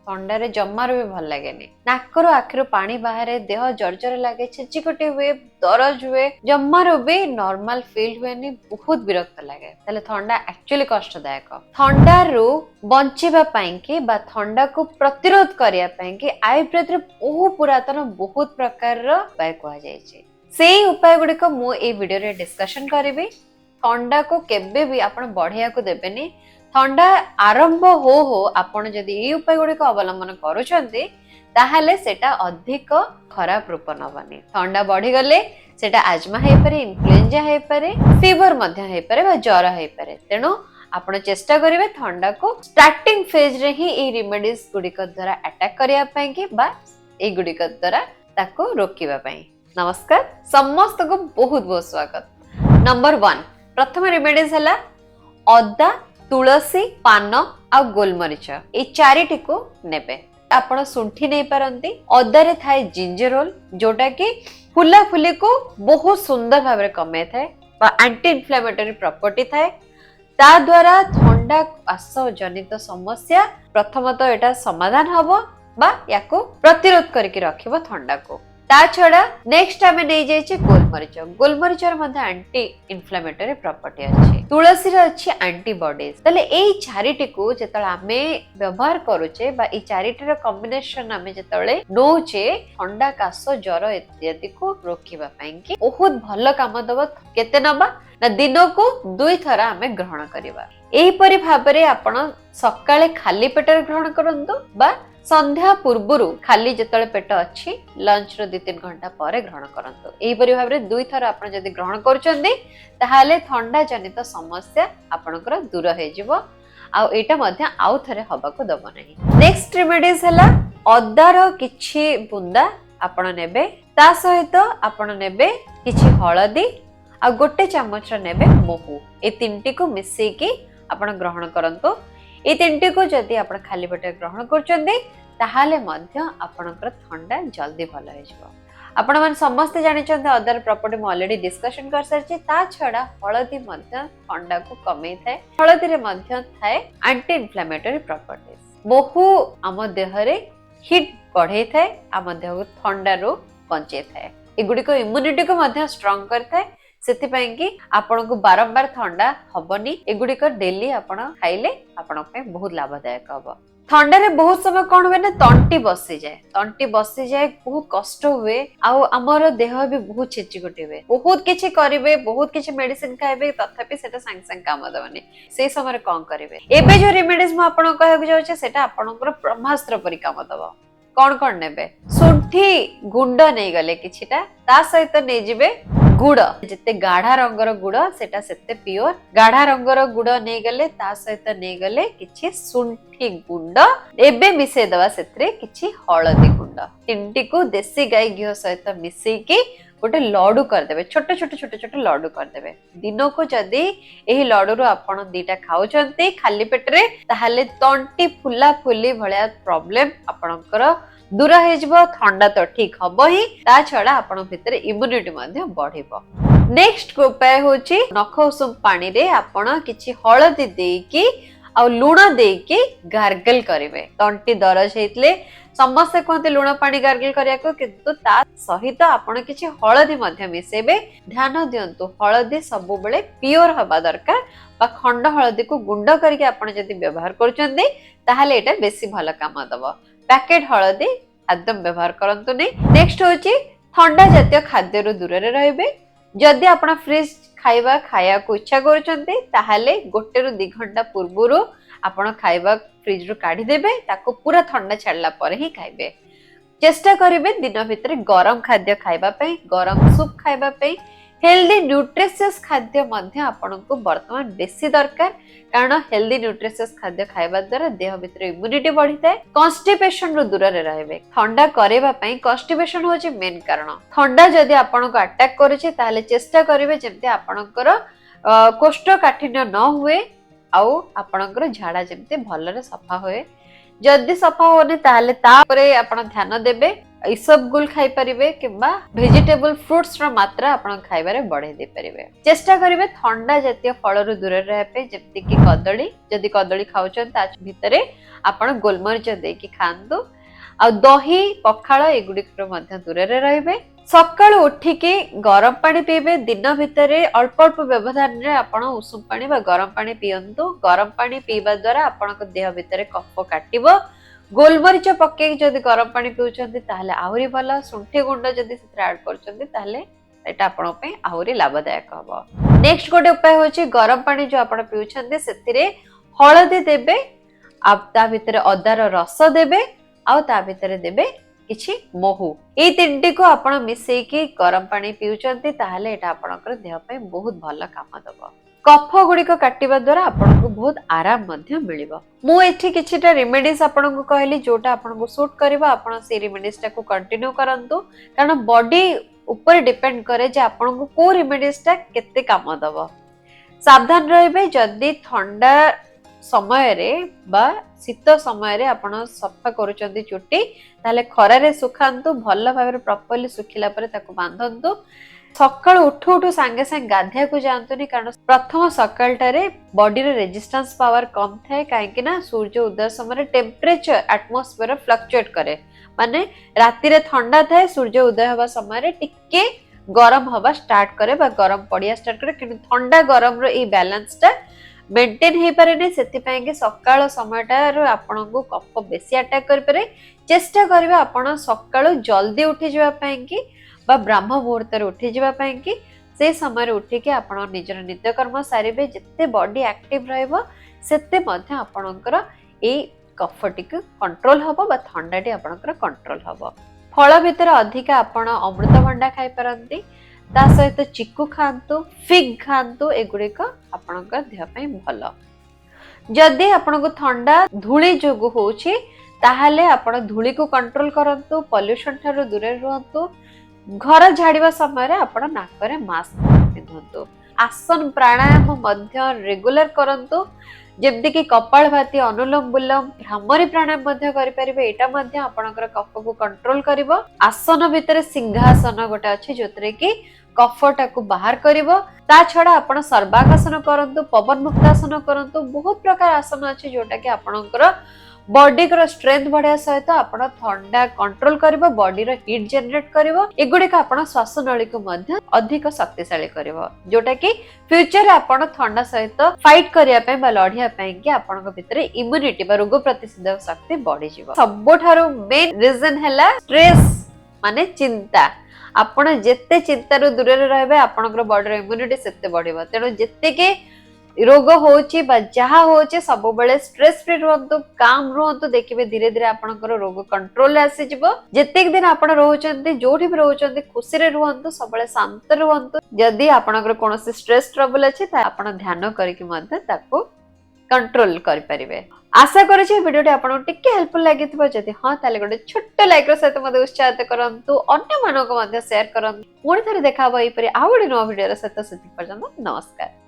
थंडारे जमार भी भल लगे नाकरु आखिरु पानी बाहर देह जर्जर लगे छेचिकटी हुए दरज हुए जमार भी नॉर्मल फील हुए बहुत विरक्त लगे ताले थंडा एक्चुअली कष्टदायक थंडारू बंचिबा पई कि बा थंडा को प्रतिरोध करिया पई कि आयुर्वेद रे बहु पुरातन बहुत प्रकार रो उपाय कहा जायछि सेही उपाय गुडी को मु ए वीडियो रे डिस्कशन करिवि थंडा को केबे भी आपण बढ़िया को देबेनी थंडा आरंभ हो आपण जदि ए उपाय गुडी को अवलंबन करूछंती ताहाले सेटा अधिक खराब रूप नबनी थंडा बढ़ी गले सेटा आजमा हे पारे इन्फ्लुएंजा हे पारे फीवर मध्य हे पारे बा ज्वर हे पारे तेनु आपण चेष्टा करिवे थंडा को स्टार्टिंग फेज रे ही ए रेमेडीज गुडी को द्वारा अटैक करिया पई कि बा ए गुडी को द्वारा ताको रोकिबा पई नमस्कार समस्त को बहुत बहुत स्वागत नंबर 1 प्रथम रेमेडीज हला अदा तुलसी पान आ गोलमरीच ए चारिटी को नेबे आपण सुंठी नै पारंती अदा रे थाए जिंजरोल जोटा कि फुला फुली को बहुत सुंदर भाबरे कमे थाए बा एंटी इन्फ्लेमेटरी प्रॉपर्टी थाए ता द्वारा थंडा काश जनित समस्या प्रथमतः एटा समाधान हबो बा याको प्रतिरोध करके रखिबो थंडा को ता छडा नेक्स्ट आमे नै जाय छै गोलमरीच रे मध्ये एंटी इन्फ्लेमेटरी प्रॉपर्टी अछि तुलसी रे अछि एंटीबॉडीज तले एई चारिटी को जेतळे आमे व्यवहार करूचे बा ए चारिटी रो कॉम्बिनेशन आमे जेतळे नोचे ठंडा काश ज्वर इत्यादि को रोकिबा पई कि बहुत भलो काम दबो केते नबा ना दिन को 2 थरा आमे ग्रहण करिबा एही परि भाबरे आपण सकाळे खाली पेटर ग्रहण करंतु बा संध्या पूर्वरु खाली जेतळे पेट अछि लंच रो 2-3 घंटा परे ग्रहण करंतु एही परि भाबरे 2 थरा आपण जदि ग्रहण करचंदी ताहाले ठंडा जनित समस्या आपणकर दूर हे जिवो आ एटा मध्ये आउ थरे हबा को दबो नाही नेक्स्ट रेमेडीज हला अदा रो किछि बुंदा आपण नेबे ता सहित आपण नेबे किछि हळदी आ गोटे चम्मच नेबे महू ए तीनटी को मिसई की आपण ग्रहण करंतु ए तीनटी को जदि आपण खाली पेटे ग्रहण करचंदी ताहाले मध्य आपणकर ठंडा जल्दी भलो हे जिवो आपण मन समस्त जानि चंद अदर प्रॉपर्टी म ऑलरेडी डिस्कशन कर सरछि ता छडा हळदी मध्य ठंडा को कमे थाए हळदी रे मध्य थाए एंटी इन्फ्लेमेटरी प्रॉपर्टीज महू आम देह रे हीट बढ़े थाए आम देह को ठंडा रो बंचे थाए ए गुडी को इम्यूनिटी को मध्य स्ट्रांग करथाए सेति पई कि आपण को बारंबार ठंडा हबनी एगुडी को डेली आपण खाइले आपण पे बहुत लाभदायक हबो ठंडा रे बहुत समय कोन होवे ना तंटी बसी जाए बहुत कष्ट हुए आ हमर देह भी बहुत छिचिकटी हुए बहुत किछि करिवे बहुत किछि मेडिसिन खाइबे तथापि सेटा संग संग काम दबनी से समय कोन करिवे एबे जो रेमेडीज म आपण कहबे जाउ छै सेटा आपणकर ब्रह्मास्त्र परि काम दबो कोन नेबे सुंठी गुंड नै गले किछिटा ता सहित नै जिवे गुड़ जिते गाढ़ा रंगर गुड़ सेटा सेते प्योर गाढ़ा रंगर गुड़ नै गले ता सहित नै गले किछि सुंठी गुंड एबे मिसे दवा सेत्रे किछि हळदी गुंड तीनटी को देसी गाय घियो सहित मिसई की गोटे लड्डू कर देबे छोटे लड्डू कर देबे दिनो को जदी एही लड्डू रो आपण दीटा खाउचंती खाली पेट रे ताहाले तंटी फुला फुली भलिया प्रॉब्लम आपणकर दूर हे जिवो ठंडा तो ठीक हबो ही ता छडा आपण भितर इम्यूनिटी मध्ये बढ़िबो नेक्स्ट को उपाय होची नख उषुम पानी रे आपण किछि हळदी देकी आ लूण देकी गार्गल करिवे तंटी दरज हेतले समस्त कहते लूण पानी गार्गल करिया को किंतु ता सहित आपण किछि हळदी मध्ये मिसेबे ध्यान दियंतु हळदी सब बेले प्योर हबा दरकार बा खंड हळदी को गुंड करके आपण जदी व्यवहार करचंदी ताहाले एटा बेसी भलो काम दबो पैकेट हळदी एकदम व्यवहार करंतु नै नेक्स्ट होची ठंडा जातीय खाद्य रो दूर रे रहबे जदी आपण फ्रिज खाया को इच्छा करचंती ताहाले गोटे रो 2 घंटा पूर्वरु आपण खाइबा फ्रिज रो काढी देबे ताको पूरा ठंडा छाडला पर ही खाइबे चेष्टा करिवे दिन भितर गरम खाद्य खाइबा पई गरम सूप खाइबा पई हेल्दी न्यूट्रिशियस खाद्य मध्य आपनको वर्तमान बेसी दरकार कारण हेल्दी न्यूट्रिशियस खाद्य खाइबा द्वारा देह भितर इम्यूनिटी बढ़ी थाए कॉन्स्टिपेशन रो दूर रे रहबे ठंडा करेबा पई कॉन्स्टिपेशन होची मेन कारण ठंडा जदी आपनको अटैक करूची ताले चेष्टा करिवे जेमते आपनकर कोष्ठकाठिन्य न हुए आउ आपनकर झाड़ा जेमते भलरे सफा होए जदी सफा होने ताले ता परे आपण ध्यान देबे इसबगुल खाई परिबे किंबा वेजिटेबल फ्रूट्स रो मात्रा आपण खाइबारे बढ़ाई दे परिबे। चेष्टा करिवे ठंडा जातीय फल रु दूर रहे पे, जेमति कि कदली, जदि कदली खाउछन ता भितरे आपण गोलमरिच देकी खांतु। आ दही पखाଳ एगुड़िक मध्य दूर रहिबे। सकाळु उठिकी गरम पानी पीबे। दिन भितरे अल्प अल्प व्यवधान रे आपण उषुम पानी बा गरम पानी पियंतु। गरम पानी पीबा द्वारा आपणक देह भितरे कफ काटिबो। गोलमरिच पके जदि गरम पानी पिउछन्ति ताहले आहुरी भल। सुंठी गुंड जदि सेथरे ऐड करछन्ति ताहले एटा आपण पे आहुरी लाभदायक हबो। नेक्स्ट गोटे उपाय होछि गरम पानी जो आपण पिउछन्ति सेथिरे हळदी देबे, आ ता भितरे अदार रस देबे, आ ता भितरे देबे किछि महू। ए तीनटी को आपण मिसेकी गरम पानी पिउछन्ति ताहले एटा आपणकर देह पे बहुत भल काम दबो। कफ गुड़िक काटिबा द्वारा आपनको बहुत आराम मध्य मिलिबो। मु एठी किछिटा रेमेडीज आपनको कहली जोटा आपनको सूट करबा। आपण से रेमेडीज टाको कंटिन्यू करंतु, कारण बॉडी ऊपर डिपेंड करे जे आपनको को रेमेडीज टा केते काम दबो। सावधान रहबे, जदी ठंडा समय रे बा शीत समय रे आपण सफा करूचंती चुट्टी ताले खरा रे सुखांतु। भल भाबरे प्रॉपर्ली सुखिला परे ताको बांधंतु। सकाळ उठु उठु संगे संगे गाधिया को जानतुनी, कारण प्रथम सकाळटारे बॉडी रे रेजिस्टेंस पावर कम थाए। काहेकि ना सूर्य उदय समय टेम्परेचर एटमॉस्फेयर फ्लक्चुएट करे, माने राति रे ठंडा थाए, सूर्य उदय हवा समय रे टिके गरम हवा स्टार्ट करे बा गरम पड़िया स्टार्ट करे। किंतु ठंडा गरम रो ए बैलेंस टा मेंटेन हे पारे नै। सेति पय कि सकाळ समयटा रो आपनको कफ बेसी अटैक करि पारे। चेष्टा करिवे आपण सकाळ जल्दी उठी जवा पय कि बा ब्रह्म मुहूर्त रे उठी जवा पय कि से समय रे उठी के आपण निजर नित्यकर्म सारिबे। जत्ते बॉडी एक्टिव रहइबो सेते मध्ये आपणकर ए कफटिक कंट्रोल हबो बा ठंडाटी आपणकर कंट्रोल हबो। फल भितर अधिक आपण अमृतभंडा खाइ परंती, ता सहित चिकू खांतु, फिग खांतु। एगुड़िक आपणकर देह पय भल। जदि आपनको ठंडा धूली जोगु होछि ताहाले आपण धूली को कंट्रोल करंतु। पॉल्यूशन ठारो दूर रहंतु। घर झाड़िबा समय रे आपण नाकरे मास्क पिंधंतु। आसन प्राणायाम मध्य रेगुलर करंतु, जेमति कि कपालभाति, अनुलोम विलोम, भ्रामरी प्राणायाम मध्य करि परिबे। एटा मध्य आपणकर कफ को कंट्रोल करिवो। आसन भितर सिंहासन गोटे अछि जोतरे कि कफटा को बाहर करिवो। ता छडा आपण सर्वांगासन करंतु, पवन मुक्तासन करंतु। बहुत प्रकार आसन अछि जोटा कि आपणकर बॉडी को स्ट्रेंथ बढ़िया सहित आपण ठंडा कंट्रोल करिवो, बॉडी रो हीट जनरेट करिवो। एगुड़िक आपण श्वास नली को मध्य अधिक शक्तिशाली करिवो, जोटा कि फ्यूचर रे आपण ठंडा सहित फाइट करिया पे बा लढिया पे कि आपण को भितरे इम्यूनिटी बा रोग प्रतिरोधक शक्ति बढ़ी जिवो। सबोठारो मेन रीजन हैला स्ट्रेस, माने चिंता। आपण जेते चिंता रो दूर रे रहबे आपणकर बॉडी रो इम्यूनिटी सेते बढ़िबो। तेनो जेते के रोग होची बा जहा होची सब बेले स्ट्रेस फ्री रहंतु, काम रहंतु। देखिबे धीरे धीरे आपणकर रोग कंट्रोल आसी जिवो। जेतेक दिन आपण रहउचंती, जोठी भी रहउचंती, खुशी रे रहंतु, सब बेले शांत रहंतु। जदी आपणकर कोनोसी स्ट्रेस ट्रबल अछि ता आपण ध्यान करिकि मध्य ताको कंट्रोल करि परिबे। आशा करूछि वीडियोटी आपन टिके हेल्पफुल लागिथिबो। जदि हां ताले गोटे छोट लाइक रो सहित मते उत्साहित करंतु, अन्य मानको मध्य शेयर करंतु। पुणी थरे देखा हबो एपरि आ गोटे नवा वीडियो रो सहित। सेति पर्यंत नमस्कार।